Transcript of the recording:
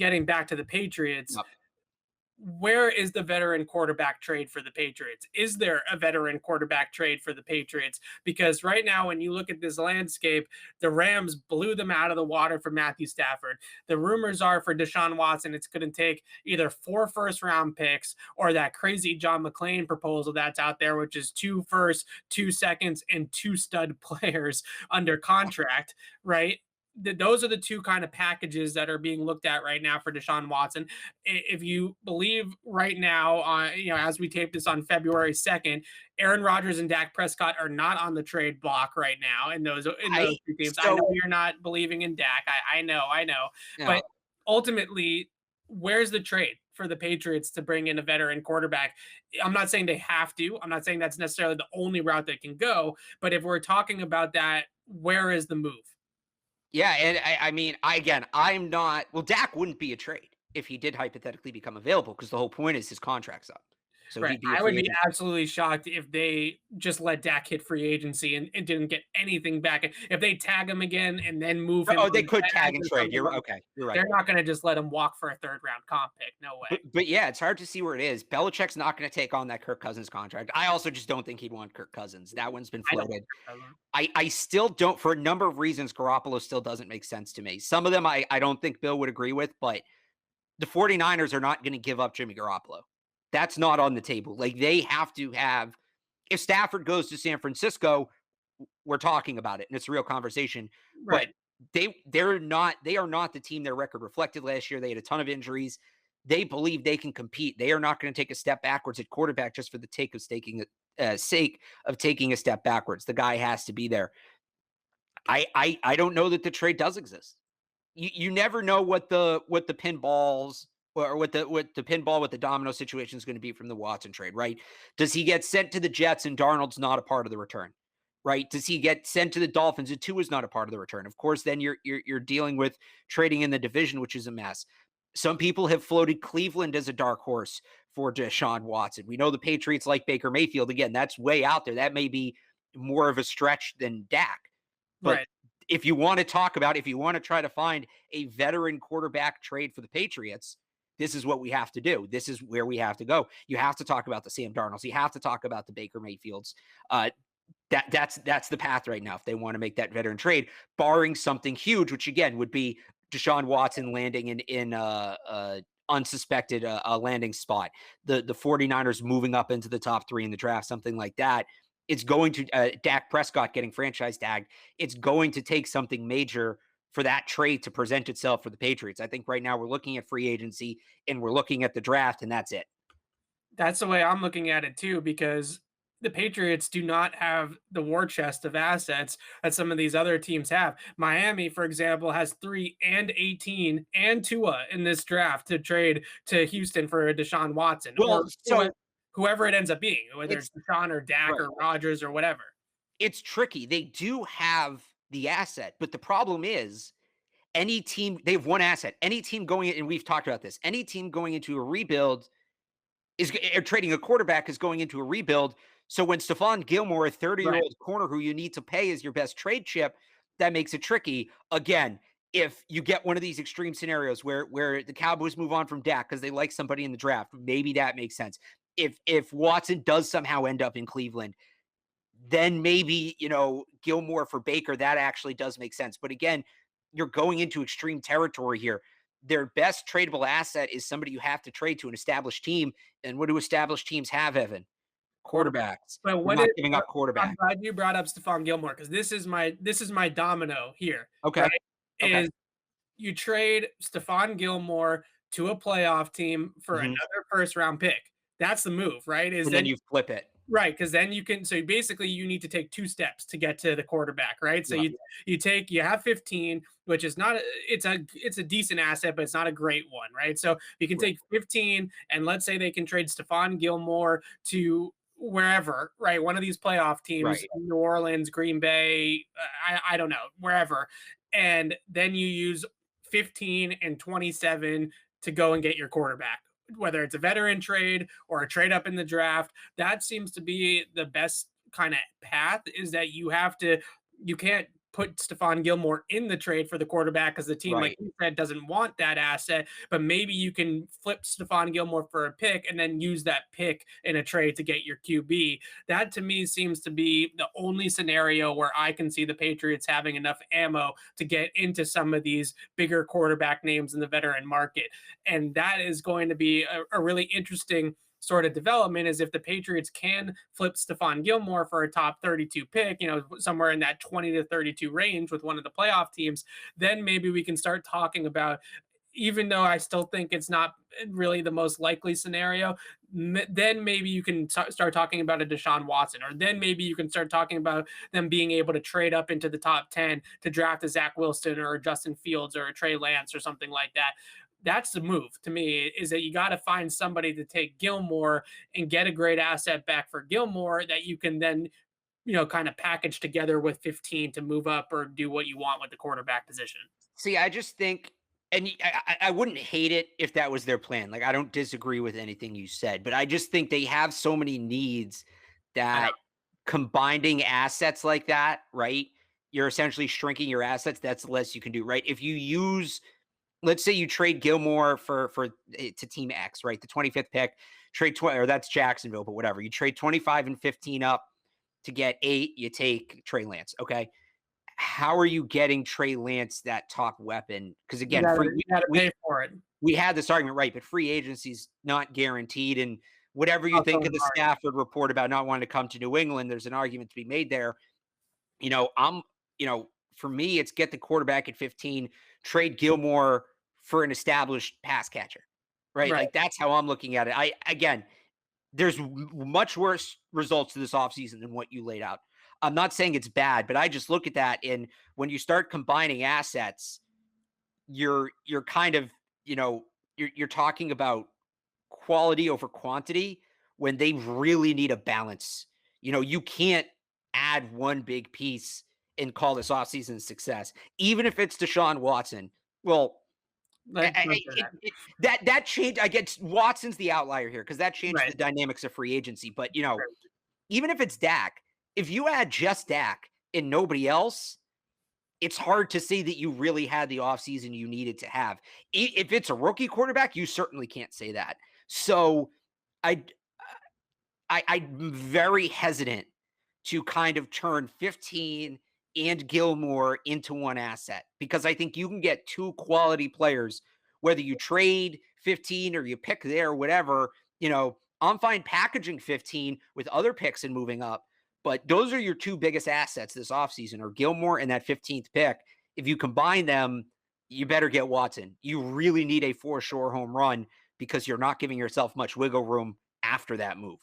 getting back to the Patriots, Yep. where is the veteran quarterback trade for the Patriots? Is there a veteran quarterback trade for the Patriots? Because right now, when you look at this landscape, the Rams blew them out of the water for Matthew Stafford. The rumors are for Deshaun Watson, it's going to take either 4 first-round picks or that crazy John McClain proposal that's out there, which is 2 firsts, 2 seconds, and 2 stud players under contract, right? Those are the 2 kind of packages that are being looked at right now for Deshaun Watson. If you believe right now, as we tape this on February 2nd, Aaron Rodgers and Dak Prescott are not on the trade block right now in those 2 teams. I know you're not believing in Dak. I know. No. But ultimately, where's the trade for the Patriots to bring in a veteran quarterback? I'm not saying they have to. I'm not saying that's necessarily the only route they can go. But if we're talking about that, where is the move? Yeah, and I mean, I'm not. Well, Dak wouldn't be a trade if he did hypothetically become available, because the whole point is his contract's up, so Right. he'd be a I would free be agent. absolutely shocked if they just let Dak hit free agency and didn't get anything back. If they tag him again and then move him, Oh, they on could the tag edge and or trade. something You're like okay. You're right. they're not going to just let him walk for a 3rd round comp pick. No way. But yeah, it's hard to see where it is. Belichick's not going to take on that Kirk Cousins contract. I also just don't think he'd want Kirk Cousins. That one's been I don't. floated. I still don't, for a number of reasons, Garoppolo still doesn't make sense to me. Some of them I don't think Bill would agree with, but the 49ers are not going to give up Jimmy Garoppolo. That's not on the table. Like, they have to have, if Stafford goes to San Francisco, we're talking about it and it's a real conversation. But Right. they are not the team their record reflected last year. They had a ton of injuries. They believe they can compete. They are not going to take a step backwards at quarterback just for the sake of taking a step backwards. The guy has to be there. I don't know that the trade does exist. You never know what the pinballs, or what the pinball with the domino situation is going to be from the Watson trade, right? Does he get sent to the Jets and Darnold's not a part of the return? Right? Does he get sent to the Dolphins and Tua is not a part of the return? Of course, then you're dealing with trading in the division, which is a mess. Some people have floated Cleveland as a dark horse for Deshaun Watson. We know the Patriots like Baker Mayfield. Again, that's way out there. That may be more of a stretch than Dak. But Right. if you want to try to find a veteran quarterback trade for the Patriots, this is what we have to do. This is where we have to go. You have to talk about the Sam Darnolds. You have to talk about the Baker Mayfields. That's the path right now if they want to make that veteran trade, barring something huge, which again would be Deshaun Watson landing in unsuspected landing spot, the 49ers moving up into the top 3 in the draft, something like that. It's going to Dak Prescott getting franchise tagged. It's going to take something major for that trade to present itself for the Patriots. I think right now we're looking at free agency and we're looking at the draft, and that's it. That's the way I'm looking at it too, because the Patriots do not have the war chest of assets that some of these other teams have. Miami, for example, has 3 and 18 and Tua in this draft to trade to Houston for a Deshaun Watson, Well, or so whoever it ends up being, whether it's it's Deshaun or Dak right. or Rodgers or whatever. It's tricky. They do have the asset, but the problem is any team, they have one asset. Any team going in, and we've talked about this, any team going into a rebuild or trading a quarterback is going into a rebuild. So when Stephon Gilmore, a 30-year-old corner who you need to pay is your best trade chip, that makes it tricky. Again, if you get one of these extreme scenarios where the Cowboys move on from Dak because they like somebody in the draft, maybe that makes sense. If Watson does somehow end up in Cleveland, then maybe, Gilmore for Baker, that actually does make sense. But again, you're going into extreme territory here. Their best tradable asset is somebody you have to trade to an established team. And what do established teams have, Evan? Quarterback. Quarterbacks. But They're what not is giving up I'm quarterback. glad you brought up Stephon Gilmore, because this is my domino here. Okay. Right? Okay. Is you trade Stephon Gilmore to a playoff team for Mhm. another first round pick. That's the move, right? Is And then you flip it. right, because then you can. So basically, you need to take 2 steps to get to the quarterback, right? So Yeah. you have 15, which is not it's a decent asset, but it's not a great one, right? So you can Right. take 15, and let's say they can trade Stephon Gilmore to wherever, right? One of these playoff teams, Right. New Orleans, Green Bay, I don't know, wherever, and then you use 15 and 27 to go and get your quarterback, whether it's a veteran trade or a trade up in the draft. That seems to be the best kind of path, is that you can't put Stephon Gilmore in the trade for the quarterback because the team, like Right. you said, doesn't want that asset. But maybe you can flip Stephon Gilmore for a pick and then use that pick in a trade to get your QB. That to me seems to be the only scenario where I can see the Patriots having enough ammo to get into some of these bigger quarterback names in the veteran market. And that is going to be a really interesting sort of development is if the Patriots can flip Stephon Gilmore for a top 32 pick, somewhere in that 20 to 32 range with one of the playoff teams, then maybe we can start talking about, even though I still think it's not really the most likely scenario, then maybe you can start talking about a Deshaun Watson, or then maybe you can start talking about them being able to trade up into the top 10 to draft a Zach Wilson or a Justin Fields or a Trey Lance or something like that. That's the move to me, is that you got to find somebody to take Gilmore and get a great asset back for Gilmore that you can then, kind of package together with 15 to move up or do what you want with the quarterback position. See, I just think, and I wouldn't hate it if that was their plan. Like, I don't disagree with anything you said, but I just think they have so many needs I know. that combining assets like that, right? You're essentially shrinking your assets. That's the less you can do, right? If you use, let's say you trade Gilmore for to team X, right? The 25th pick, trade 20, or that's Jacksonville, but whatever. You trade 25 and 15 up to get 8, you take Trey Lance. Okay. How are you getting Trey Lance that top weapon? Because You again, gotta, free, you gotta pay for it. we had this argument, right? But free agency's not guaranteed. And whatever you Also think of the hard. Stafford report about not wanting to come to New England, there's an argument to be made there. I'm, for me, it's get the quarterback at 15, trade Gilmore for an established pass catcher, right? Right. Like that's how I'm looking at it. Again, there's much worse results to this offseason than what you laid out. I'm not saying it's bad, but I just look at that. And when you start combining assets, you're kind of, you're talking about quality over quantity when they really need a balance. You can't add one big piece and call this offseason a success, even if it's Deshaun Watson. Well, Like, that changed. I get Watson's the outlier here because that changed right. the dynamics of free agency. But Right. even if it's Dak, if you add just Dak and nobody else, it's hard to say that you really had the offseason you needed to have. If it's a rookie quarterback, you certainly can't say that. So I'm very hesitant to kind of turn 15 and Gilmore into one asset because I think you can get two quality players, whether you trade 15 or you pick there, whatever. I'm fine packaging 15 with other picks and moving up, but those are your two biggest assets this offseason are Gilmore and that 15th pick. If you combine them, you better get Watson. You really need a for sure home run because you're not giving yourself much wiggle room after that move.